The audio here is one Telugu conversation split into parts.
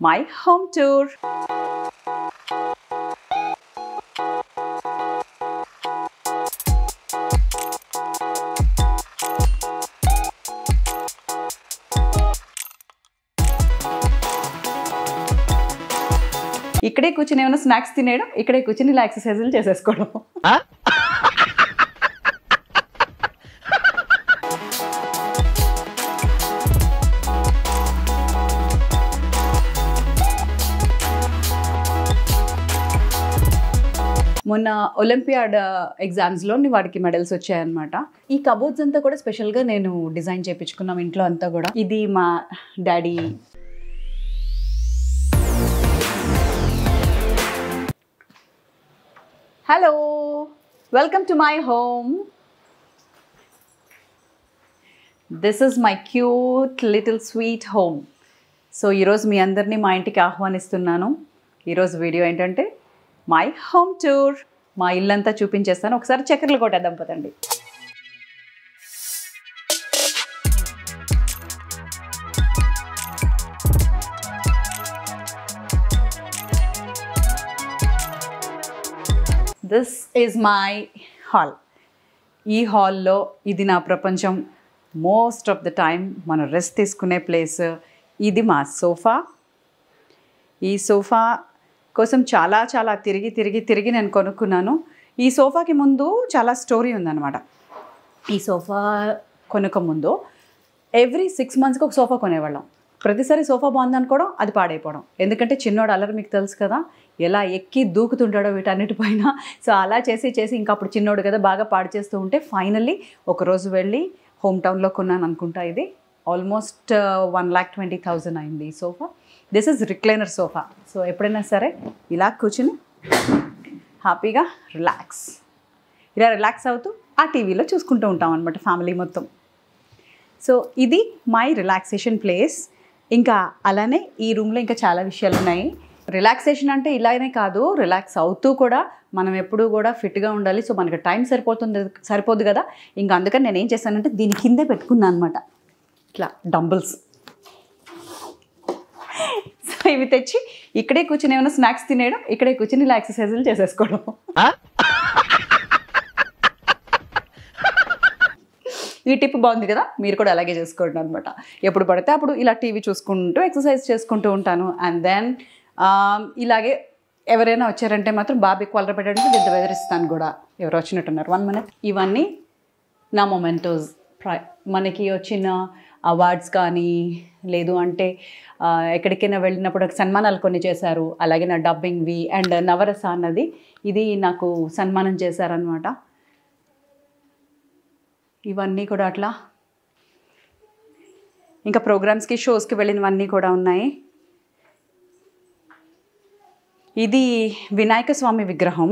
my home tour. ఇక్కడే కూర్చుని ఏమైనా స్నాక్స్ తినేయడం, ఇక్కడే కూర్చుని ఇలా ఎక్సర్సైజులు చేసేసుకోవడం. మొన్న ఒలింపియాడ్ ఎగ్జామ్స్లో వాడికి మెడల్స్ వచ్చాయన్నమాట. ఈ కబోర్డ్స్ అంతా కూడా స్పెషల్గా నేను డిజైన్ చేయించుకున్నాం ఇంట్లో అంతా కూడా. ఇది మా daddy. Hello, welcome to my home. This is my cute little sweet home. So ఈరోజు మీ అందరినీ మా ఇంటికి ఆహ్వానిస్తున్నాను. ఈరోజు వీడియో ఏంటంటే మై హోమ్ టూర్. మా ఇల్లంతా చూపించేస్తాను. ఒకసారి చక్కర్లు కొట్టేద్దాం పదండి. This is my hall. ఈ హాల్లో ఇది నా ప్రపంచం. మోస్ట్ ఆఫ్ ద టైం మనం రెస్ట్ తీసుకునే ప్లేస్. ఇది మా సోఫా. ఈ సోఫా కోసం చాలా చాలా తిరిగి నేను కొనుక్కున్నాను. ఈ సోఫాకి ముందు చాలా స్టోరీ ఉందన్నమాట. ఈ సోఫా కొనుక్క ముందు ఎవ్రీ 6 monthsకి ఒక సోఫా కొనేవాళ్ళం. ప్రతిసారి సోఫా బాగుందనుకోవడం, అది పాడైపోవడం. ఎందుకంటే చిన్నోడు అల్లరి మీకు తెలుసు కదా, ఎలా ఎక్కి దూకుతుంటాడో వీటన్నిటిపైన. సో అలా చేసి ఇంకా అప్పుడు చిన్నోడు కదా బాగా పాడు చేస్తూ ఉంటే ఫైనల్లీ ఒకరోజు వెళ్ళి హోమ్ టౌన్లో కొన్నాను అనుకుంటా. ఇది ఆల్మోస్ట్ 1,20,000 అయింది ఈ sofa. This is recliner sofa. So ఎప్పుడైనా సరే ఇలా కూర్చుని హ్యాపీగా ఇలా రిలాక్స్ అవుతూ ఆ టీవీలో చూసుకుంటూ ఉంటాం అనమాట ఫ్యామిలీ మొత్తం. సో ఇది మై రిలాక్సేషన్ ప్లేస్. ఇంకా అలానే ఈ రూమ్లో ఇంకా చాలా విషయాలు ఉన్నాయి. రిలాక్సేషన్ అంటే ఇలానే కాదు, రిలాక్స్ అవుతూ కూడా మనం ఎప్పుడూ కూడా ఫిట్గా ఉండాలి. సో మనకి టైం సరిపోదు కదా. ఇంకా అందుకని నేను ఏం చేశానంటే దీని కిందే పెట్టుకున్నాను అనమాట, ఇట్లా డంబుల్స్. సో ఇవి తెచ్చి ఇక్కడే కూర్చుని ఏమైనా స్నాక్స్ తినేయడం, ఇక్కడే కూర్చుని ఇలా ఎక్సర్సైజులు చేసేసుకోవడం. ఈ టిప్ బాగుంది కదా, మీరు కూడా అలాగే చేసుకోండి అనమాట. ఎప్పుడు పడితే అప్పుడు ఇలా టీవీ చూసుకుంటూ ఎక్సర్సైజ్ చేసుకుంటూ ఉంటాను. అండ్ దెన్ ఇలాగే ఎవరైనా వచ్చారంటే మాత్రం బాబీ క్వాలర్ పెట్టడానికి దీంతో బెదిరిస్తాను కూడా. ఎవరు వచ్చినట్టున్నారు, 1 minute. ఇవన్నీ నా మొమెంటోస్. మనకి వచ్చిన అవార్డ్స్ కానీ లేదు అంటే ఎక్కడికైనా వెళ్ళినప్పుడు సన్మానాలు కొన్ని చేశారు. అలాగే నా డబ్బింగ్వి అండ్ నవరస అన్నది ఇది నాకు సన్మానం చేశారనమాట. ఇవన్నీ కూడా అట్లా ఇంకా ప్రోగ్రామ్స్కి షోస్కి వెళ్ళినవన్నీ కూడా ఉన్నాయి. ఇది వినాయక స్వామి విగ్రహం.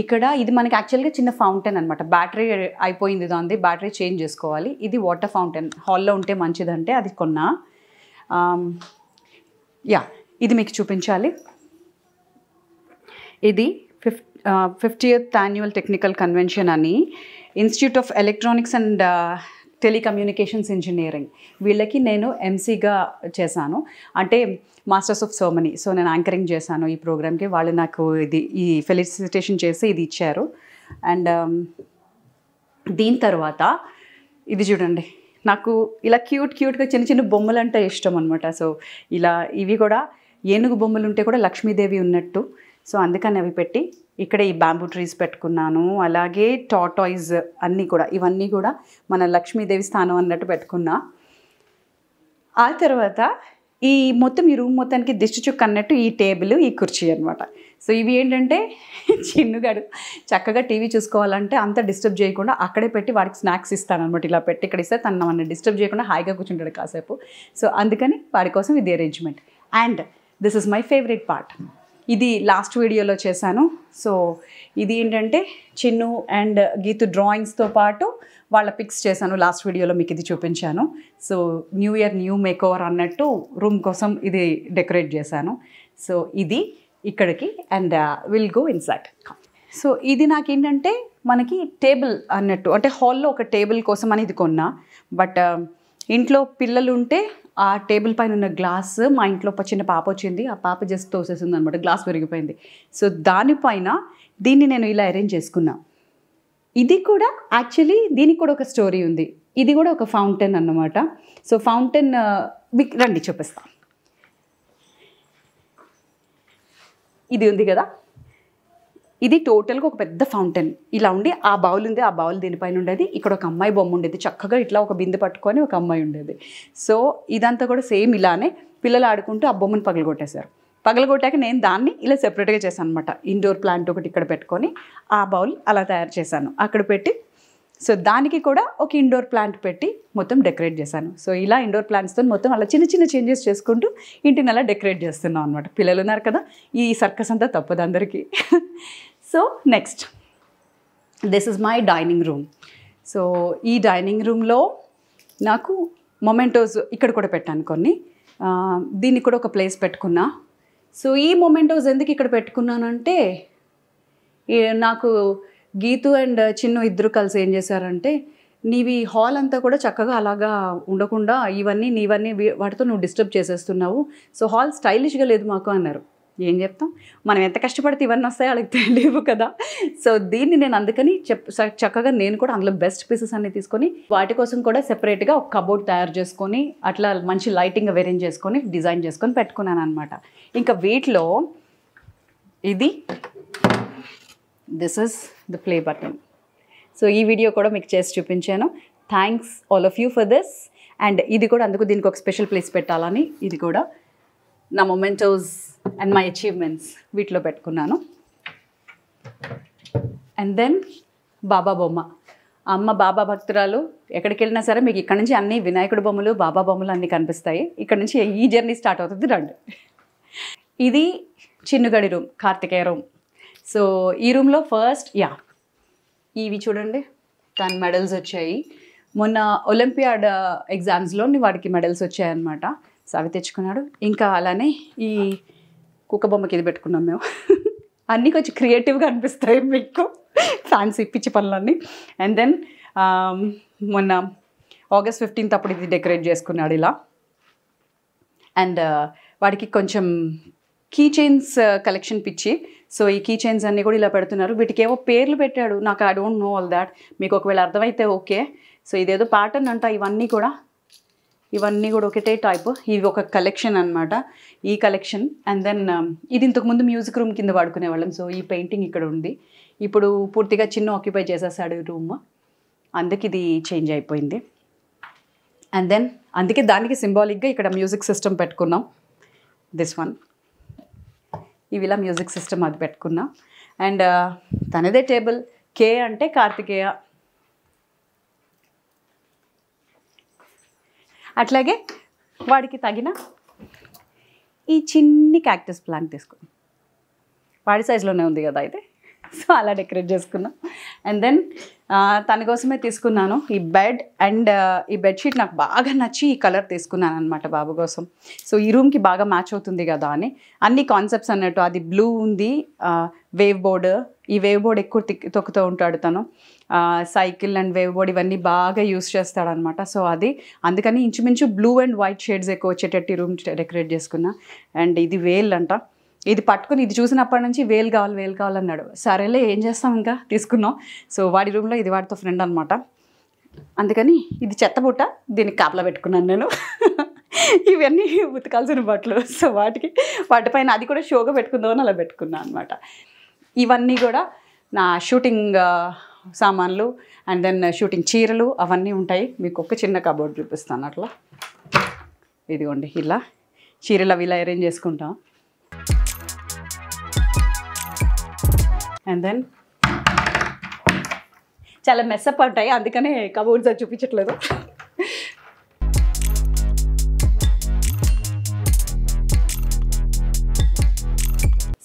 ఇక్కడ ఇది మనకి యాక్చువల్గా చిన్న ఫౌంటైన్ అనమాట. బ్యాటరీ అయిపోయింది, దాన్ని బ్యాటరీ చేంజ్ చేసుకోవాలి. ఇది వాటర్ ఫౌంటైన్ హాల్లో ఉంటే మంచిదంటే అది కొన్నా. ఇది మీకు చూపించాలి. ఇది 50th Annual Technical Convention అని institute of electronics and telecommunications engineering వీళ్ళకి నేను ఎంసీగా చేశాను, అంటే మాస్టర్స్ ఆఫ్ సెరమనీ. సో నేను యాంకరింగ్ చేశాను ఈ ప్రోగ్రామ్కి. వాళ్ళు నాకు ఈ ఫెలిసిటేషన్ చేసి ఇది ఇచ్చారు. అండ్ దీని తర్వాత ఇది చూడండి, నాకు ఇలా క్యూట్గా చిన్న బొమ్మలు అంటే ఇష్టం అనమాట. సో ఇలా ఇవి కూడా ఏనుగు బొమ్మలు ఉంటే కూడా లక్ష్మీదేవి ఉన్నట్టు. సో అందుకని అవి పెట్టి ఇక్కడ ఈ బ్యాంబూ ట్రీస్ పెట్టుకున్నాను. అలాగే టాటాయిస్ అన్నీ కూడా, ఇవన్నీ కూడా మన లక్ష్మీదేవి స్థానం అన్నట్టు పెట్టుకున్నా. ఆ తర్వాత ఈ రూమ్ మొత్తానికి దిష్టి చుక్క అన్నట్టు ఈ టేబుల్, ఈ కుర్చీ అనమాట. సో ఇవి ఏంటంటే చిన్నుగాడు చక్కగా టీవీ చూసుకోవాలంటే అంత డిస్టర్బ్ చేయకుండా అక్కడే పెట్టి వాడికి స్నాక్స్ ఇస్తాను అనమాట. ఇలా పెట్టి ఇక్కడ ఇస్తే తను నన్ను డిస్టర్బ్ చేయకుండా హాయిగా కూర్చుంటాడు కాసేపు. సో అందుకని వాడి కోసం ఇది arrangement. And this is my favourite part. ఇది లాస్ట్ వీడియోలో చేశాను. సో ఇది ఏంటంటే చిన్ను అండ్ గీతు డ్రాయింగ్స్తో పాటు వాళ్ళ పిక్స్ చేశాను. లాస్ట్ వీడియోలో మీకు ఇది చూపించాను. So new year new makeover అన్నట్టు రూమ్ కోసం ఇది డెకరేట్ చేశాను. సో ఇది ఇక్కడికి and will go inside. So ఇది నాకేంటంటే మనకి టేబుల్ అన్నట్టు, అంటే హాల్లో ఒక టేబుల్ కోసం అని ఇది కొన్నా. బట్ ఇంట్లో పిల్లలు ఉంటే ఆ టేబుల్ పైన ఉన్న గ్లాస్ మా ఇంట్లో చిన్న పాప వచ్చింది, ఆ పాప జస్ట్ తోసేసింది అనమాట, గ్లాస్ విరిగిపోయింది. సో దానిపైన దీన్ని నేను ఇలా అరేంజ్ చేసుకున్నా. ఇది కూడా యాక్చువల్లీ దీనికి కూడా ఒక స్టోరీ ఉంది. ఇది కూడా ఒక ఫౌంటైన్ అన్నమాట. సో ఫౌంటైన్ మీకు రండి చూపిస్తా. ఇది ఉంది కదా, ఇది టోటల్గా ఒక పెద్ద ఫౌంటైన్ ఇలా ఉండి, ఆ బౌల్ ఉంది, ఆ బౌల్ దీనిపైన ఉండేది. ఇక్కడ ఒక అమ్మాయి బొమ్మ ఉండేది, చక్కగా ఇట్లా ఒక బిందె పట్టుకొని ఒక అమ్మాయి ఉండేది. సో ఇదంతా కూడా సేమ్ ఇలానే పిల్లలు ఆడుకుంటూ ఆ బొమ్మను పగలగొట్టేశారు. పగలగొట్టాక నేను దాన్ని ఇలా సెపరేట్గా చేశాను అనమాట. ఇండోర్ ప్లాంట్ ఒకటి ఇక్కడ పెట్టుకొని ఆ బౌల్ అలా తయారు చేశాను అక్కడ పెట్టి. సో దానికి కూడా ఒక ఇండోర్ ప్లాంట్ పెట్టి మొత్తం డెకరేట్ చేశాను. సో ఇలా ఇండోర్ ప్లాంట్స్తో మొత్తం అలా చిన్న చిన్న చేంజెస్ చేసుకుంటూ ఇంటిని అలా డెకరేట్ చేస్తున్నాం అనమాట. పిల్లలు ఉన్నారు కదా, ఈ సర్కస్ అంతా తప్పదు అందరికీ. So next this is my dining room. So ఈ డైనింగ్ రూమ్లో నాకు మొమెంటోస్ ఇక్కడ కూడా పెట్టాను కొన్ని. దీనికి కూడా ఒక ప్లేస్ పెట్టుకున్నా. సో ఈ మొమెంటోస్ ఎందుకు ఇక్కడ పెట్టుకున్నానంటే, నాకు గీతు అండ్ చిన్ను ఇద్దరు కలిసి ఏం చేశారంటే, నీవి హాల్ అంతా కూడా చక్కగా అలాగా ఉండకుండా నీవన్నీ వాటితో నువ్వు డిస్టర్బ్ చేసేస్తున్నావు, సో హాల్ స్టైలిష్గా లేదు మాకు అన్నారు. ఏం చెప్తాం, మనం ఎంత కష్టపడితే ఇవన్నీ వస్తాయో వాళ్ళకి తెలియవు కదా. సో దీన్ని నేను అందుకని చక్కగా నేను కూడా అందులో బెస్ట్ పీసెస్ అన్ని తీసుకొని వాటి కోసం కూడా సెపరేట్గా ఒక కబోర్డ్ తయారు చేసుకొని అట్లా మంచి లైటింగ్ అరేంజ్ చేసుకొని డిజైన్ చేసుకొని పెట్టుకున్నాను అనమాట. ఇంకా వీటిలో ఇది this is the play button. So ఈ వీడియో కూడా మీకు చేసి చూపించాను. Thanks all of you for this. And ఇది కూడా అందుకు దీనికి ఒక స్పెషల్ ప్లేస్ పెట్టాలని ఇది కూడా నా మొమెంటోస్ అండ్ మై అచీవ్మెంట్స్ వీటిలో పెట్టుకున్నాను. అండ్ దెన్ బాబా బొమ్మ. అమ్మ బాబా భక్తురాలు, ఎక్కడికి వెళ్ళినా సరే మీకు ఇక్కడ నుంచి అన్ని వినాయకుడి బొమ్మలు, బాబా బొమ్మలు అన్నీ కనిపిస్తాయి. ఇక్కడ నుంచి ఈ జర్నీ స్టార్ట్ అవుతుంది, రండి. ఇది చిన్నుగడి రూమ్, కార్తికేయ రూమ్. సో ఈ రూమ్లో ఫస్ట్ ఇవి చూడండి, దాని మెడల్స్ వచ్చాయి. మొన్న ఒలింపియాడ్ ఎగ్జామ్స్లో వాడికి మెడల్స్ వచ్చాయన్నమాట. సో అవి తెచ్చుకున్నాడు. ఇంకా అలానే ఈ కుక్క బొమ్మకి ఇది పెట్టుకున్నాం మేము. అన్నీ కొంచెం క్రియేటివ్గా అనిపిస్తాయి మీకు, ఫ్యాన్సీ పిచ్చి పనులన్నీ. అండ్ దెన్ మొన్న August 15th అప్పుడు ఇది డెకరేట్ చేసుకున్నాడు ఇలా. అండ్ వాడికి కొంచెం కీ చైన్స్ కలెక్షన్ పిచ్చి. సో ఈ కీ చైన్స్ అన్నీ కూడా ఇలా పెడుతున్నారు. వీటికి ఏవో పేర్లు పెట్టాడు, నాకు I don't know all that. మీకు ఒకవేళ అర్థమైతే ఓకే. సో ఇదేదో ప్యాటర్న్ అంట, ఇవన్నీ కూడా ఒకటే టైప్. ఇవి ఒక కలెక్షన్ అనమాట, ఈ కలెక్షన్. అండ్ దెన్ ఇది ఇంతకుముందు మ్యూజిక్ రూమ్ కింద వాడుకునేవాళ్ళం. సో ఈ పెయింటింగ్ ఇక్కడ ఉంది. ఇప్పుడు పూర్తిగా చిన్న ఆక్యుపై చేసేసాడు ఈ రూమ్, అందుకే ఇది చేంజ్ అయిపోయింది. అండ్ దెన్ అందుకే దానికి సింబాలిక్గా ఇక్కడ మ్యూజిక్ సిస్టమ్ పెట్టుకున్నాం, దిస్ వన్. ఇవి ఇలా మ్యూజిక్ సిస్టమ్ అది పెట్టుకున్నా. అండ్ తనదే టేబుల్, కే అంటే కార్తికేయ. అట్లాగే వాడికి తగిన ఈ చిన్ని క్యాక్టస్ ప్లాంట్ తీసుకున్నాం, వాడి సైజులోనే ఉంది కదా అయితే. సో అలా డెకరేట్ చేసుకున్నాం. అండ్ దెన్ తన కోసమే తీసుకున్నాను ఈ బెడ్. అండ్ ఈ బెడ్షీట్ నాకు బాగా నచ్చి ఈ కలర్ తీసుకున్నాను అనమాట బాబు కోసం. సో ఈ రూమ్కి బాగా మ్యాచ్ అవుతుంది కదా అని అన్ని కాన్సెప్ట్స్ అన్నట్టు. అది బ్లూ ఉంది, వేవ్ బోర్డ్, ఈ వేవ్ బోర్డ్ ఎక్కువ తొక్కుతూ ఉంటాడు తను. సైకిల్ అండ్ వేవ్ బోర్డ్ ఇవన్నీ బాగా యూస్ చేస్తాడనమాట. సో అది అందుకని ఇంచుమించు బ్లూ అండ్ వైట్ షేడ్స్ ఎక్కువ వచ్చేటట్టు ఈ రూమ్ డెకరేట్ చేసుకున్నా. అండ్ ఇది వేల్ అంట, ఇది పట్టుకుని ఇది చూసినప్పటి నుంచి వేలు కావాలన్నాడు. సరేలే ఏం చేస్తాం, ఇంకా తీసుకున్నాం. సో వాడి రూమ్లో ఇది వాడితో ఫ్రెండ్ అనమాట, అందుకని ఇది చెత్తబుట్ట, దీనికి కాపలా పెట్టుకున్నాను నేను. ఇవన్నీ ఉతకాల్సిన బట్టలు. సో వాటిపైన అది కూడా షోగా పెట్టుకుందామని అలా పెట్టుకున్నాను అనమాట. ఇవన్నీ కూడా నా షూటింగ్ సామాన్లు అండ్ దెన్ షూటింగ్ చీరలు అవన్నీ ఉంటాయి. మీకు ఒక చిన్న కబోర్డ్ చూపిస్తాను అట్లా. ఇదిగోండి, ఇలా చీరలు అవి ఇలా అరేంజ్ చేసుకుంటాం. అండ్ దెన్ చాలా మెస్సప్ ఉంటాయి, అందుకనే కబోర్డ్స్ అది చూపించట్లేదు.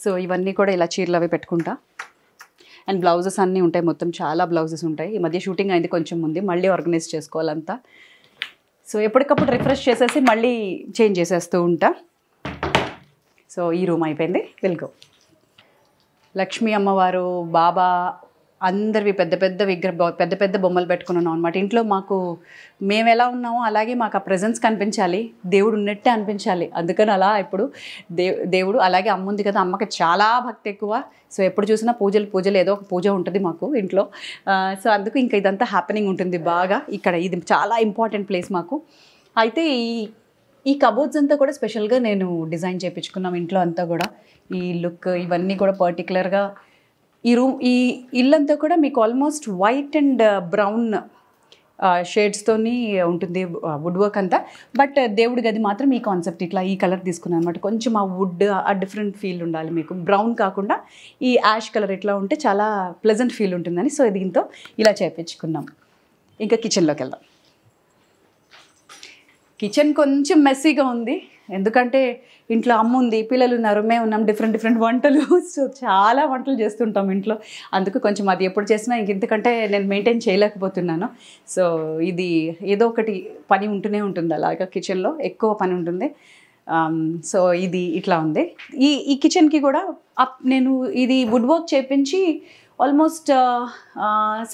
సో ఇవన్నీ కూడా ఇలా చీరలు అవి పెట్టుకుంటా. అండ్ బ్లౌజెస్ అన్నీ ఉంటాయి, మొత్తం చాలా బ్లౌజెస్ ఉంటాయి. ఈ మధ్య షూటింగ్ అయింది కొంచెం ఉంది, మళ్ళీ ఆర్గనైజ్ చేసుకోవాలంతా. సో ఎప్పటికప్పుడు రిఫ్రెష్ చేసేసి మళ్ళీ చేంజ్ చేసేస్తూ ఉంటా. సో ఈ రూమ్ అయిపోయింది, వెల్గో. లక్ష్మీ అమ్మవారు, బాబా అందరివి పెద్ద పెద్ద పెద్ద పెద్ద బొమ్మలు పెట్టుకున్నాం అనమాట. ఇంట్లో మాకు మేము ఎలా ఉన్నామో అలాగే మాకు ఆ ప్రెజెన్స్ కనిపించాలి, దేవుడు ఉన్నట్టే అనిపించాలి. అందుకని అలా ఇప్పుడు దేవుడు అలాగే అమ్మ ఉంది కదా, అమ్మకి చాలా భక్తి ఎక్కువ. సో ఎప్పుడు చూసినా పూజలు ఏదో ఒక పూజ ఉంటుంది మాకు ఇంట్లో. సో అందుకు ఇంకా ఇదంతా హ్యాపెనింగ్ ఉంటుంది బాగా ఇక్కడ. ఇది చాలా ఇంపార్టెంట్ ప్లేస్ మాకు. అయితే ఈ కబోర్డ్స్ అంతా కూడా స్పెషల్గా నేను డిజైన్ చేయించుకున్నాం ఇంట్లో అంతా కూడా. ఈ లుక్ ఇవన్నీ కూడా పర్టికులర్గా ఈ ఇల్లంతా కూడా మీకు ఆల్మోస్ట్ వైట్ అండ్ బ్రౌన్ షేడ్స్తోని ఉంటుంది వుడ్ వర్క్ అంతా. బట్ దేవుడి గది మాత్రం ఈ కాన్సెప్ట్ ఇట్లా ఈ కలర్ తీసుకున్నాను అనమాట. కొంచెం ఆ వుడ్ ఆ డిఫరెంట్ ఫీల్ ఉండాలి మీకు, బ్రౌన్ కాకుండా ఈ యాష్ కలర్ ఇట్లా ఉంటే చాలా ప్లెజెంట్ ఫీల్ ఉంటుందని సో దీంతో ఇలా చేయించుకున్నాం. ఇంకా కిచెన్లోకి వెళ్దాం. కిచెన్ కొంచెం మెస్సీగా ఉంది, ఎందుకంటే ఇంట్లో అమ్మ ఉంది, పిల్లలు ఉన్నారు, మేము ఉన్నాం, డిఫరెంట్ వంటలు. సో చాలా వంటలు చేస్తుంటాం ఇంట్లో. అందుకు కొంచెం అది ఎప్పుడు చేసినా ఇంతకంటే నేను మెయింటైన్ చేయలేకపోతున్నాను. సో ఇది ఏదో ఒకటి పని ఉంటూనే ఉంటుంది, అలాగా కిచెన్లో ఎక్కువ పని ఉంటుంది. సో ఇది ఇట్లా ఉంది. ఈ కిచెన్కి కూడా నేను ఇది వుడ్ వర్క్ చేపించి ఆల్మోస్ట్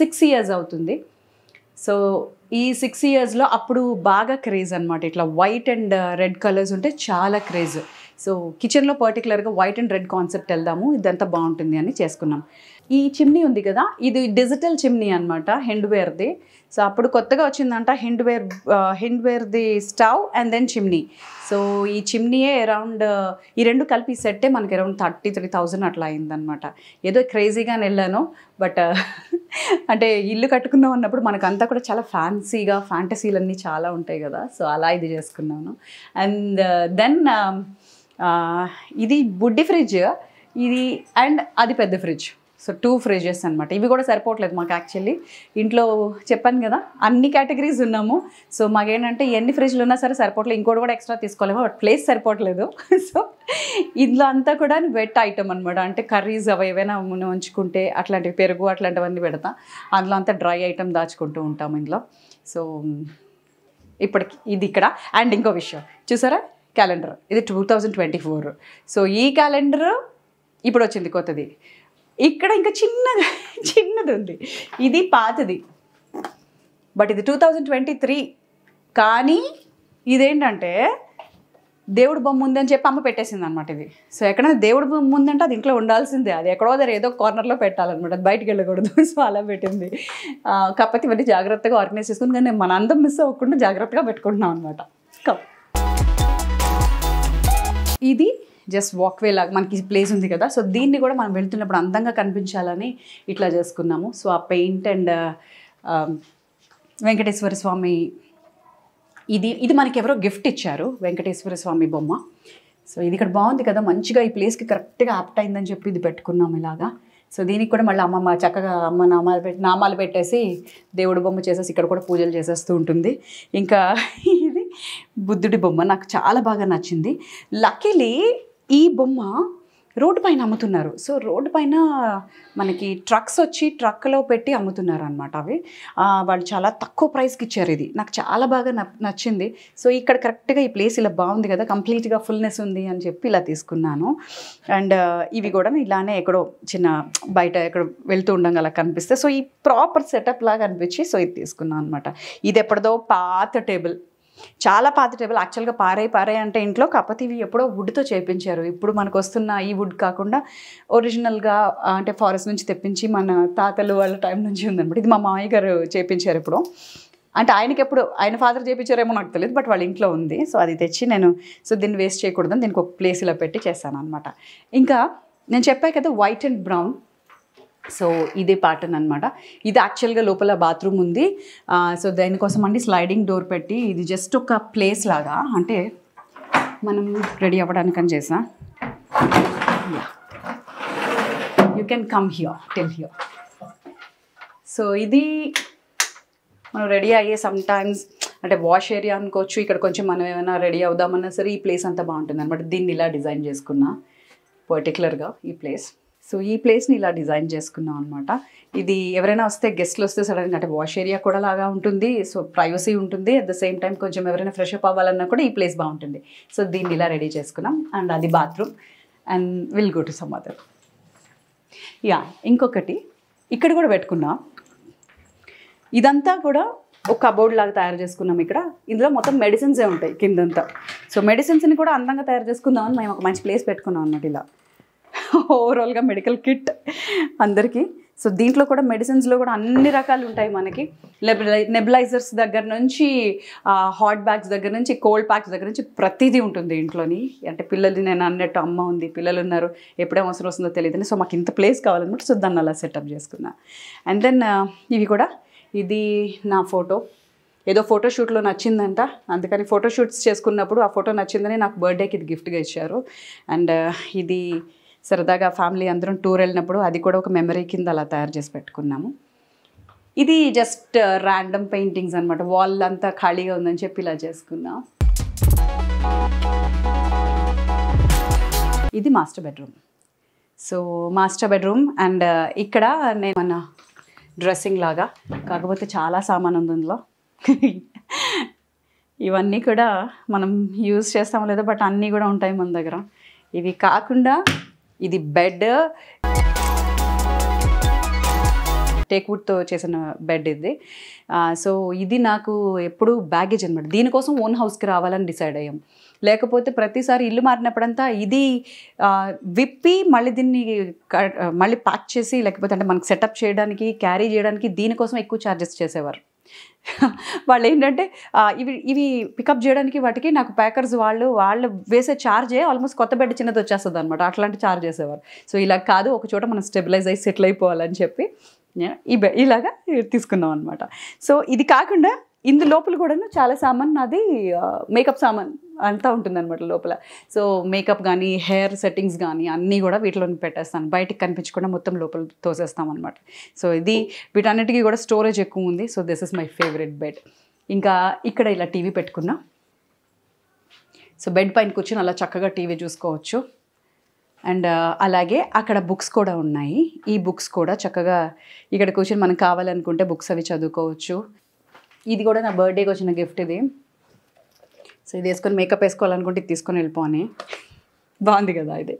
6 years అవుతుంది. సో ఈ 6 yearsలో అప్పుడు బాగా క్రేజ్ అనమాట, ఇట్లా వైట్ అండ్ రెడ్ కలర్స్ ఉంటే చాలా క్రేజ్. సో కిచెన్లో పర్టికులర్గా వైట్ అండ్ రెడ్ కాన్సెప్ట్ వెళ్దాము, ఇదంతా బాగుంటుంది అని చేసుకున్నాం. ఈ చిమ్నీ ఉంది కదా, ఇది డిజిటల్ చిమ్నీ అనమాట, హెండ్వేర్ది. సో అప్పుడు కొత్తగా వచ్చిందంట హెండ్వేర్ది stove and then chimney. So ఈ చిమ్నీయే అరౌండ్ ఈ రెండు కలిపి సెట్టే మనకి అరౌండ్ 33,000 అట్లా అయిందనమాట. ఏదో క్రేజీగానే వెళ్ళాను. బట్ అంటే ఇల్లు కట్టుకున్నాం అన్నప్పుడు మనకంతా కూడా చాలా ఫ్యాన్సీగా ఫ్యాంటసీలన్నీ చాలా ఉంటాయి కదా, సో అలా ఇది చేసుకున్నాను. అండ్ దెన్ ఇది బుడ్డి ఫ్రిడ్జ్, ఇది అండ్ అది పెద్ద ఫ్రిడ్జ్. సో 2 fridges అనమాట. ఇవి కూడా సరిపోవట్లేదు మాకు యాక్చువల్లీ. ఇంట్లో చెప్పాను కదా అన్ని కేటగిరీస్ ఉన్నాము. సో మాకేంటంటే ఎన్ని ఫ్రిడ్జ్లు ఉన్నా సరే సరిపోవట్లేదు, ఇంకోటి కూడా ఎక్స్ట్రా తీసుకోలేము, బట్ ప్లేస్ సరిపోవట్లేదు. సో ఇందులో అంతా కూడా వెట్ ఐటమ్ అనమాట, అంటే కర్రీస్ అవి ఏవైనా ఉంచుకుంటే అట్లాంటివి, పెరుగు అట్లాంటివన్నీ పెడతాం. అందులో అంతా డ్రై ఐటమ్ దాచుకుంటూ ఉంటాము ఇందులో. సో ఇప్పటికి ఇది ఇక్కడ. అండ్ ఇంకో విషయం చూసారా, క్యాలెండర్, ఇది 2024. సో ఈ క్యాలెండర్ ఇప్పుడు వచ్చింది కొత్తది. ఇక్కడ ఇంకా చిన్నది ఉంది, ఇది పాతది, బట్ ఇది 2023. కానీ ఇదేంటంటే దేవుడు బొమ్మ ఉందని చెప్పి అమ్మ పెట్టేసింది అనమాట ఇది. సో ఎక్కడైనా దేవుడు బొమ్మ ఉందంటే అది ఇంట్లో ఉండాల్సిందే, అది ఎక్కడో దగ్గర ఏదో కార్నర్లో పెట్టాలన్నమాట, అది బయటికి వెళ్ళకూడదు. సో అలా పెట్టింది. కాకపోతే ఇవన్నీ జాగ్రత్తగా ఆర్గనైజ్ చేసుకుని, కానీ మన అందం మిస్ అవ్వకుండా జాగ్రత్తగా పెట్టుకుంటున్నాం అనమాట. ఇది జస్ట్ వాక్వే లాగా మనకి ప్లేస్ ఉంది కదా, సో దీన్ని కూడా మనం వెళ్తున్నప్పుడు అందంగా కనిపించాలని ఇట్లా చేసుకున్నాము. సో ఆ పెయింట్ అండ్ వెంకటేశ్వర స్వామి, ఇది మనకి ఎవరో గిఫ్ట్ ఇచ్చారు, వెంకటేశ్వర స్వామి బొమ్మ. సో ఇది ఇక్కడ బాగుంది కదా, మంచిగా ఈ ప్లేస్కి కరెక్ట్గా యాప్ట్ అయిందని చెప్పి ఇది పెట్టుకున్నాము ఇలాగా. సో దీనికి కూడా మళ్ళీ అమ్మమ్మ చక్కగా నామాలు పెట్టేసి దేవుడి బొమ్మ చేసేసి ఇక్కడ కూడా పూజలు చేసేస్తూ ఉంటుంది. ఇంకా ఇది బుద్ధుడి బొమ్మ నాకు చాలా బాగా నచ్చింది. లక్కీలీ ఈ బొమ్మ రోడ్డు పైన అమ్ముతున్నారు. సో రోడ్డు పైన మనకి ట్రక్స్ వచ్చి ట్రక్లో పెట్టి అమ్ముతున్నారు అనమాట. అవి వాళ్ళు చాలా తక్కువ ప్రైస్కి ఇచ్చారు. ఇది నాకు చాలా బాగా నచ్చింది. సో ఇక్కడ కరెక్ట్గా ఈ ప్లేస్ ఇలా బాగుంది కదా, కంప్లీట్గా ఫుల్నెస్ ఉంది అని చెప్పి ఇలా తీసుకున్నాను. అండ్ ఇవి కూడా ఇలానే ఎక్కడో చిన్న బయట ఎక్కడ వెళ్తూ ఉండగా అలా కనిపిస్తే, సో ఈ ప్రాపర్ సెటప్ లాగా అనిపించి సో ఇది తీసుకున్నాను అనమాట. ఇది ఎప్పటిదో పాత టేబుల్, చాలా పాత టేబుల్ యాక్చువల్గా పారాయి అంటే ఇంట్లో, కాకపోతే ఇవి ఎప్పుడో వుడ్తో చేయించారు. ఇప్పుడు మనకు వస్తున్న ఈ వుడ్ కాకుండా ఒరిజినల్గా అంటే ఫారెస్ట్ నుంచి తెప్పించి మన తాతలు వాళ్ళ టైం నుంచి ఉందన్నమాట. ఇది మా మామయ్య గారు చేయించారు ఇప్పుడు, అంటే ఆయన ఫాదర్ చేయించారేమో నాకు తెలియదు, బట్ వాళ్ళ ఇంట్లో ఉంది. సో అది తెచ్చి నేను దీన్ని వేస్ట్ చేయకూడదని దీనికి ఒక ప్లేస్ ఇలా పెట్టి చేస్తాను అనమాట. ఇంకా నేను చెప్పాను కదా వైట్ అండ్ బ్రౌన్, సో ఇదే ప్యాటర్న్ అనమాట. ఇది యాక్చువల్గా లోపల బాత్రూమ్ ఉంది. సో దానికోసం అండి స్లైడింగ్ డోర్ పెట్టి, ఇది జస్ట్ ఒక ప్లేస్ లాగా, అంటే మనం రెడీ అవ్వడానికని చేసా. You can come here, tell here. So ఇది మనం రెడీ అయ్యే సమ్టైమ్స్ అంటే వాష్ ఏరియా అనుకోవచ్చు. ఇక్కడ కొంచెం మనం ఏమైనా రెడీ అవుదామన్నా సరే ఈ ప్లేస్ అంతా బాగుంటుంది అనమాట. దీన్ని ఇలా డిజైన్ చేసుకున్నా పర్టికులర్గా ఈ ప్లేస్. సో ఈ ప్లేస్ని ఇలా డిజైన్ చేసుకున్నాం అనమాట. ఇది ఎవరైనా వస్తే గెస్ట్లు వస్తే సడన్గా అంటే వాష్ ఏరియా కూడా లాగా ఉంటుంది. సో ప్రైవసీ ఉంటుంది, అట్ ద సేమ్ టైం కొంచెం ఎవరైనా ఫ్రెష్ అప్ అవ్వాలన్నా కూడా ఈ ప్లేస్ బాగుంటుంది. సో దీన్ని ఇలా రెడీ చేసుకున్నాం. అండ్ అది bathroom. And will go to some other. Yeah ఇంకొకటి ఇక్కడ కూడా పెట్టుకున్నా. ఇదంతా కూడా ఒక కబోర్డ్ లాగా తయారు చేసుకున్నాం. ఇక్కడ ఇందులో మొత్తం మెడిసిన్సే ఉంటాయి కిందంతా. సో మెడిసిన్స్ని కూడా అందంగా తయారు చేసుకుందామని మేము ఒక మంచి ప్లేస్ పెట్టుకున్నాం అన్నమాట. ఇలా ఓవరాల్గా మెడికల్ కిట్ అందరికీ. సో దీంట్లో కూడా మెడిసిన్స్లో కూడా అన్ని రకాలు ఉంటాయి మనకి. నెబులైజర్స్ దగ్గర నుంచి హాట్ బ్యాగ్స్ దగ్గర నుంచి కోల్డ్ ప్యాక్స్ దగ్గర నుంచి ప్రతిదీ ఉంటుంది ఇంట్లోని. అంటే పిల్లలు, నేను అన్నట్టు అమ్మ ఉంది, పిల్లలు ఉన్నారు, ఎప్పుడేం అవసరం వస్తుందో తెలియదు. సో మాకు ఇంత ప్లేస్ కావాలన్నమాట. సో దాన్ని అలా సెటప్ చేసుకున్నా. అండ్ దెన్ ఇవి కూడా, ఇది నా ఫోటో, ఏదో ఫోటోషూట్లో నచ్చిందంట, అందుకని ఫోటోషూట్స్ చేసుకున్నప్పుడు ఆ ఫోటో నచ్చిందని నాకు బర్త్డేకి ఇది గిఫ్ట్గా ఇచ్చారు. అండ్ ఇది సరదాగా ఫ్యామిలీ అందరం టూర్ వెళ్ళినప్పుడు అది కూడా ఒక మెమరీ కింద అలా తయారు చేసి పెట్టుకున్నాము. ఇది జస్ట్ ర్యాండమ్ పెయింటింగ్స్ అనమాట. వాల్ అంతా ఖాళీగా ఉందని చెప్పి ఇలా చేసుకున్నాం. ఇది master bedroom. So master bedroom. And ఇక్కడ నేను మన డ్రెస్సింగ్ లాగా, కాకపోతే చాలా సామాన్ ఉంది ఇందులో. ఇవన్నీ కూడా మనం యూజ్ చేస్తామో లేదో, బట్ అన్నీ కూడా ఉంటాయి మన దగ్గర. ఇవి కాకుండా ఇది బెడ్, టేక్వుడ్తో చేసిన బెడ్ ఇది. సో ఇది నాకు ఎప్పుడు బ్యాగేజ్ అనమాట. దీనికోసం ఓన్ హౌస్కి రావాలని డిసైడ్ అయ్యాం. లేకపోతే ప్రతిసారి ఇల్లు మారినప్పుడంతా ఇది విప్పి మళ్ళీ దీన్ని మళ్ళీ ప్యాక్ చేసి, లేకపోతే అంటే మనకు సెటప్ చేయడానికి, క్యారీ చేయడానికి దీనికోసం ఎక్కువ ఛార్జెస్ చేసేవారు. వాళ్ళు ఏంటంటే ఇవి పికప్ చేయడానికి వాటికి నాకు ప్యాకర్స్ వాళ్ళు వేసే ఛార్జే ఆల్మోస్ట్ కొత్త బెడ్ చిన్నది వచ్చేస్తుంది అనమాట. అట్లాంటి ఛార్జ్ చేసేవారు. సో ఇలా కాదు, ఒక చోట మనం స్టెబిలైజ్ అయ్యి సెటిల్ అయిపోవాలని చెప్పి ఇలాగా తీసుకున్నాం అనమాట. సో ఇది కాకుండా ఇందు లోపల కూడా చాలా సామాన్, నాది మేకప్ సామాన్ అంతా ఉంటుందన్నమాట లోపల. సో మేకప్ కానీ, హెయిర్ సెట్టింగ్స్ కానీ అన్నీ కూడా వీటిలో పెట్టేస్తాను. బయటికి కనిపించకుండా మొత్తం లోపల తోసేస్తాం అనమాట. సో ఇది వీటన్నిటికీ కూడా స్టోరేజ్ ఎక్కువ ఉంది. So this is my favourite bed. ఇంకా ఇక్కడ ఇలా టీవీ పెట్టుకున్నా. సో బెడ్ పైన కూర్చొని అలా చక్కగా టీవీ చూసుకోవచ్చు. అండ్ అలాగే అక్కడ బుక్స్ కూడా ఉన్నాయి. ఈ బుక్స్ కూడా చక్కగా ఇక్కడ కూర్చొని మనకు కావాలనుకుంటే బుక్స్ అవి చదువుకోవచ్చు. ఇది కూడా నా బర్త్డేకి వచ్చిన గిఫ్ట్ ఇది. సో ఇది వేసుకొని మేకప్ వేసుకోవాలనుకుంటే ఇది తీసుకొని వెళ్ళిపోని. బాగుంది కదా ఇది.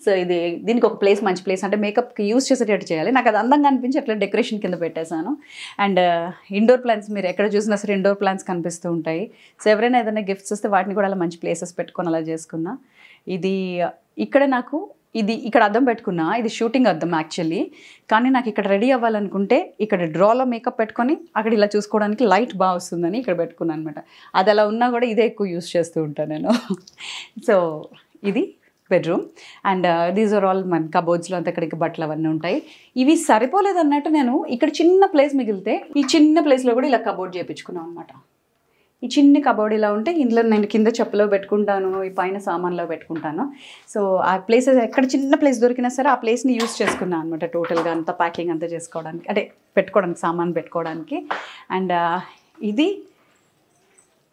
సో ఇది దీనికి ఒక ప్లేస్, మంచి ప్లేస్, అంటే మేకప్కి యూజ్ చేసేటట్టు చేయాలి. నాకు అది అందంగా అనిపించి అట్లా డెకరేషన్ కింద పెట్టేశాను. అండ్ ఇండోర్ ప్లాంట్స్, మీరు ఎక్కడ చూసినా సరే ఇండోర్ ప్లాంట్స్ కనిపిస్తూ ఉంటాయి. సో ఎవరైనా ఏదైనా గిఫ్ట్స్ వస్తే వాటిని కూడా అలా మంచి ప్లేసెస్ పెట్టుకొని అలా చేసుకున్నా. ఇది ఇక్కడ నాకు ఇక్కడ అద్దం పెట్టుకున్నా. ఇది షూటింగ్ అద్దం యాక్చువల్లీ. కానీ నాకు ఇక్కడ రెడీ అవ్వాలనుకుంటే ఇక్కడ డ్రాలో మేకప్ పెట్టుకొని అక్కడ ఇలా చూసుకోవడానికి లైట్ బాగా వస్తుందని ఇక్కడ పెట్టుకున్నాను అనమాట. అది అలా ఉన్నా కూడా ఇదే ఎక్కువ యూజ్ చేస్తూ ఉంటాను నేను. సో ఇది bedroom. And these are all మన కబోర్డ్స్లో అంతా ఇక్కడికి బట్టలు అవన్నీ ఉంటాయి. ఇవి సరిపోలేదు అన్నట్టు నేను ఇక్కడ చిన్న ప్లేస్ మిగిలితే ఈ చిన్న ప్లేస్లో కూడా ఇలా కబోర్డ్ చేయించుకున్నాను అనమాట. ఈ చిన్న కబోర్డ్ ఇలా ఉంటే ఇందులో నేను కింద చెప్పులో పెట్టుకుంటాను, ఈ పైన సామాన్లో పెట్టుకుంటాను. సో ఆ ప్లేసెస్ ఎక్కడ చిన్న ప్లేస్ దొరికినా సరే ఆ ప్లేస్ని యూజ్ చేసుకున్నాను అనమాట. టోటల్గా అంతా ప్యాకింగ్ అంతా చేసుకోవడానికి, అంటే పెట్టుకోవడానికి, సామాన్ పెట్టుకోవడానికి. అండ్ ఇది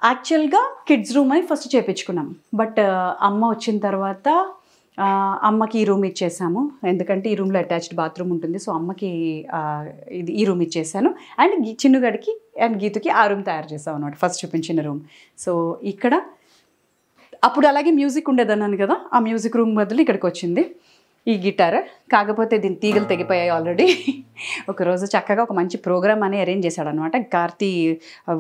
యాక్చువల్గా కిడ్స్ రూమ్ అని ఫస్ట్ చేయించుకున్నాం. బట్ అమ్మ వచ్చిన తర్వాత అమ్మకి ఈ రూమ్ ఇచ్చేసాము. ఎందుకంటే ఈ రూమ్లో అటాచ్డ్ బాత్రూమ్ ఉంటుంది. సో అమ్మకి ఈ రూమ్ ఇచ్చేసాను. అండ్ చిన్నుగడికి అండ్ గీతుకి ఆ రూమ్ తయారు చేసాం అనమాట, ఫస్ట్ చూపించిన రూమ్. సో ఇక్కడ అప్పుడు అలాగే మ్యూజిక్ ఉండేదన్నాను కదా, ఆ మ్యూజిక్ రూమ్ బదులు ఇక్కడికి వచ్చింది ఈ గిటార్. కాకపోతే దీని తీగలు తెగిపోయాయి ఆల్రెడీ. ఒకరోజు చక్కగా ఒక మంచి ప్రోగ్రామ్ అని అరేంజ్ చేశాడు అనమాట. కార్తీ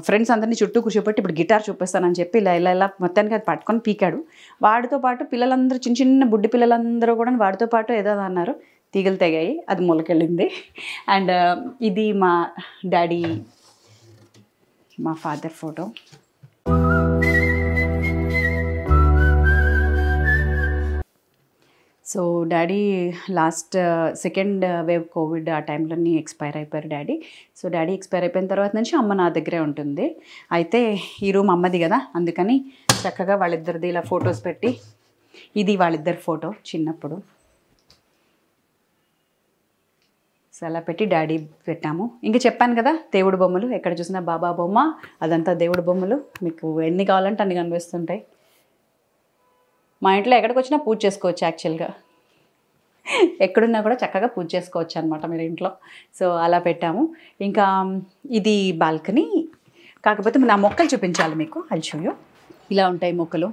ఫ్రెండ్స్ అందరినీ చుట్టూ కూర్చోబెట్టి ఇప్పుడు గిటార్ చూపిస్తానని చెప్పి ఇలా మొత్తానికి అది పట్టుకొని పీకాడు. వాడితో పాటు పిల్లలందరూ, చిన్న చిన్న బుడ్డి పిల్లలందరూ కూడా వాడితో పాటు ఏదో అన్నారు, తీగలు తెగాయి, అది మొలకెళ్ళింది. అండ్ ఇది మా డాడీ, మా father photo. So daddy last second wave Covid ఆ టైంలోని ఎక్స్పైర్ అయిపోయారు డాడీ. సో డాడీ ఎక్స్పైర్ అయిపోయిన తర్వాత నుంచి అమ్మ నా దగ్గరే ఉంటుంది. అయితే ఈ రూమ్ అమ్మది కదా, అందుకని చక్కగా వాళ్ళిద్దరిది ఇలా ఫొటోస్ పెట్టి, ఇది వాళ్ళిద్దరి ఫోటో చిన్నప్పుడు. సో అలా పెట్టి డాడీ పెట్టాము. ఇంకా చెప్పాను కదా దేవుడు బొమ్మలు, ఎక్కడ చూసినా బాబా బొమ్మ, అదంతా దేవుడు బొమ్మలు. మీకు ఎన్ని కావాలంటే అన్ని కనిపిస్తుంటాయి. మా ఇంట్లో ఎక్కడికి వచ్చినా పూజ చేసుకోవచ్చు యాక్చువల్గా. ఎక్కడున్నా కూడా చక్కగా పూజ చేసుకోవచ్చు అనమాట మీరు ఇంట్లో. సో అలా పెట్టాము. ఇంకా ఇది బాల్కనీ. కాకపోతే నా మొక్కలు చూపించాలి మీకు, అది షో యూ. ఇలా ఉంటాయి మొక్కలు.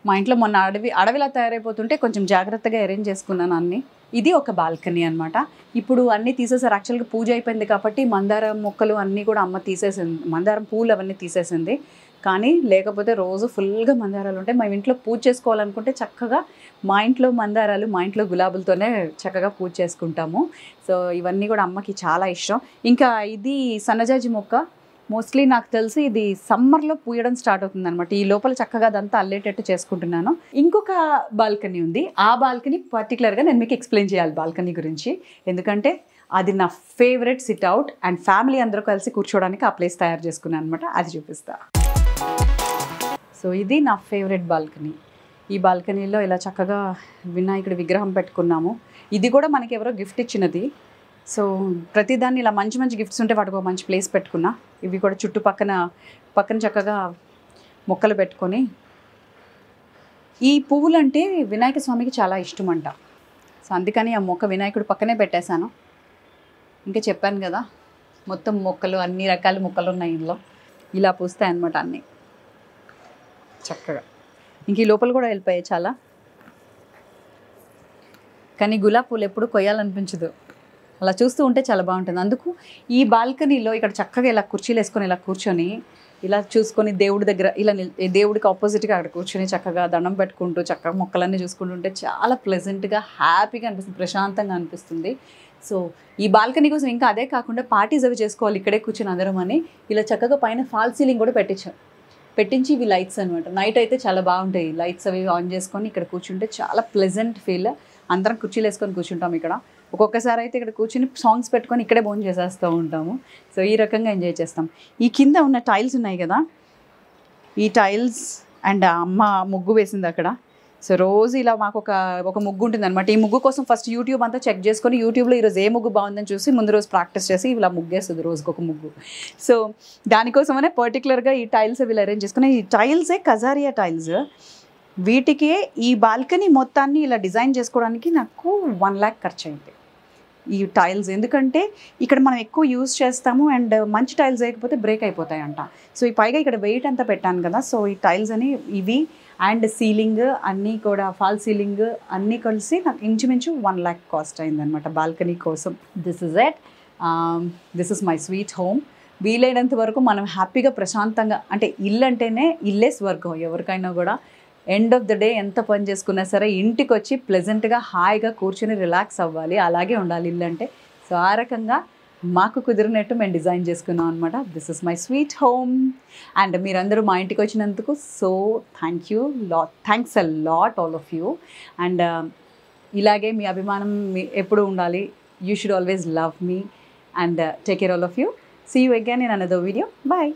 మా ఇంట్లో మొన్న అడవిలా తయారైపోతుంటే కొంచెం జాగ్రత్తగా అరేంజ్ చేసుకున్నాను అన్నీ. ఇది ఒక బాల్కనీ అనమాట. ఇప్పుడు అన్నీ తీసేసారు. యాక్చువల్గా పూజ అయిపోయింది కాబట్టి మందారం మొక్కలు అన్నీ కూడా అమ్మ తీసేసింది, మందారం పూలు అవన్నీ తీసేసింది. కానీ లేకపోతే రోజు ఫుల్గా మందారాలు ఉంటాయి. మేము ఇంట్లో పూజ చేసుకోవాలనుకుంటే చక్కగా మా ఇంట్లో మందారాలు, మా ఇంట్లో గులాబులతోనే చక్కగా పూజ చేసుకుంటాము. సో ఇవన్నీ కూడా అమ్మకి చాలా ఇష్టం. ఇంకా ఇది సన్నజాజి మొక్క. మోస్ట్లీ నాకు తెలిసి ఇది సమ్మర్లో పూయడం స్టార్ట్ అవుతుంది అనమాట. ఈ లోపల చక్కగా అదంతా అల్లేటట్టు చేసుకుంటున్నాను. ఇంకొక బాల్కనీ ఉంది. ఆ బాల్కనీ పర్టికులర్గా నేను మీకు ఎక్స్ప్లెయిన్ చేయాలి బాల్కనీ గురించి. ఎందుకంటే అది నా ఫేవరెట్ సిట్అవుట్ అండ్ ఫ్యామిలీ అందరూ కలిసి కూర్చోవడానికి ఆ ప్లేస్ తయారు చేసుకున్నాను అనమాట. అది చూపిస్తా. సో ఇది నా ఫేవరెట్ బాల్కనీ. ఈ బాల్కనీలో ఇలా చక్కగా వినాయకుడి విగ్రహం పెట్టుకున్నాము. ఇది కూడా మనకి ఎవరో గిఫ్ట్ ఇచ్చినది. సో ప్రతిదాన్ని ఇలా మంచి మంచి గిఫ్ట్స్ ఉంటే వాటికి ఒక మంచి ప్లేస్ పెట్టుకున్నా. ఇవి కూడా పక్కన చక్కగా మొక్కలు పెట్టుకొని. ఈ పువ్వులు అంటే వినాయక స్వామికి చాలా ఇష్టం అంట. సో అందుకని ఆ మొక్క వినాయకుడు పక్కనే పెట్టేశాను. ఇంకా చెప్పాను కదా, మొత్తం మొక్కలు అన్ని రకాల మొక్కలు ఉన్నాయి ఇందులో. ఇలా పూస్తాయి అన్నమాట అన్నీ చక్కగా. ఇంక ఈ లోపల కూడా వెళ్ళిపోయాయి చాలా. కానీ గులాబీ పూలు ఎప్పుడు కొయ్యాలనిపించదు, అలా చూస్తూ ఉంటే చాలా బాగుంటుంది. అందుకు ఈ బాల్కనీలో ఇక్కడ చక్కగా ఇలా కుర్చీలు వేసుకొని ఇలా కూర్చొని ఇలా చూసుకొని దేవుడి దగ్గర ఇలా దేవుడికి ఆపోజిట్గా అక్కడ కూర్చొని చక్కగా దండం పెట్టుకుంటూ చక్కగా మొక్కలన్నీ చూసుకుంటుంటే చాలా ప్లెజెంట్గా హ్యాపీగా అనిపిస్తుంది, ప్రశాంతంగా అనిపిస్తుంది. సో ఈ బాల్కనీ కోసం ఇంకా అదే కాకుండా పార్టీస్ అవి చేసుకోవాలి ఇక్కడే కూర్చొని అందరం అని ఇలా చక్కగా పైన ఫాల్ సీలింగ్ కూడా పెట్టించి ఇవి లైట్స్ అనమాట. నైట్ అయితే చాలా బాగుంటాయి. లైట్స్ అవి ఆన్ చేసుకొని ఇక్కడ కూర్చుంటే చాలా ప్లెజెంట్ ఫీల్. అందరం కుర్చీలు వేసుకొని కూర్చుంటాం ఇక్కడ. ఒక్కొక్కసారి అయితే ఇక్కడ కూర్చుని సాంగ్స్ పెట్టుకొని ఇక్కడే భోజనం చేసేస్తూ ఉంటాము. సో ఈ రకంగా ఎంజాయ్ చేస్తాం. ఈ కింద ఉన్న టైల్స్ ఉన్నాయి కదా, ఈ టైల్స్ అండ్ అమ్మ ముగ్గు వేసింది అక్కడ. సో రోజు ఇలా మాకు ఒక ముగ్గు ఉంటుంది అనమాట. ఈ ముగ్గు కోసం ఫస్ట్ యూట్యూబ్ అంతా చెక్ చేసుకొని యూట్యూబ్లో ఈరోజు ఏ ముగ్గు బాగుందని చూసి ముందు రోజు ప్రాక్టీస్ చేసి ఇలా ముగ్గేస్తుంది రోజుకి ఒక ముగ్గు. సో దానికోసమనే పర్టికులర్గా ఈ టైల్స్ వీళ్ళు అరేంజ్ చేసుకుని. ఈ టైల్సే కజారియా టైల్స్. వీటికే ఈ బాల్కనీ మొత్తాన్ని ఇలా డిజైన్ చేసుకోవడానికి నాకు 1 lakh ఖర్చు అయింది ఈ టైల్స్. ఎందుకంటే ఇక్కడ మనం ఎక్కువ యూజ్ చేస్తాము అండ్ మంచి టైల్స్ వేయకపోతే బ్రేక్ అయిపోతాయంట. సో ఈ పైగా ఇక్కడ వెయిట్ అంతా పెట్టాను కదా, సో ఈ టైల్స్ అని ఇవి అండ్ సీలింగ్ అన్నీ కూడా ఫాల్ సీలింగ్ అన్నీ కలిసి నాకు ఇంచుమించు 1 lakh కాస్ట్ అయిందనమాట బాల్కనీ కోసం. This is my sweet home. వీలైనంత వరకు మనం హ్యాపీగా ప్రశాంతంగా, అంటే ఇల్లు అంటేనే ఇల్లే స్వర్గం ఎవరికైనా కూడా. ఎండ్ ఆఫ్ ద డే ఎంత పని చేసుకున్నా సరే ఇంటికి వచ్చి ప్లెజెంట్గా హాయిగా కూర్చొని రిలాక్స్ అవ్వాలి, అలాగే ఉండాలి ఇల్లు అంటే. సో ఆ రకంగా మాకు కుదిరినట్టు మేము డిజైన్ చేసుకున్నాం అనమాట. This is my sweet home. And మీరందరూ మా ఇంటికి వచ్చినందుకు so thanks a lot all of you. And ఇలాగే మీ అభిమానం ఎప్పుడు ఉండాలి. You should always love me and take care all of you. See you again in another video. Bye.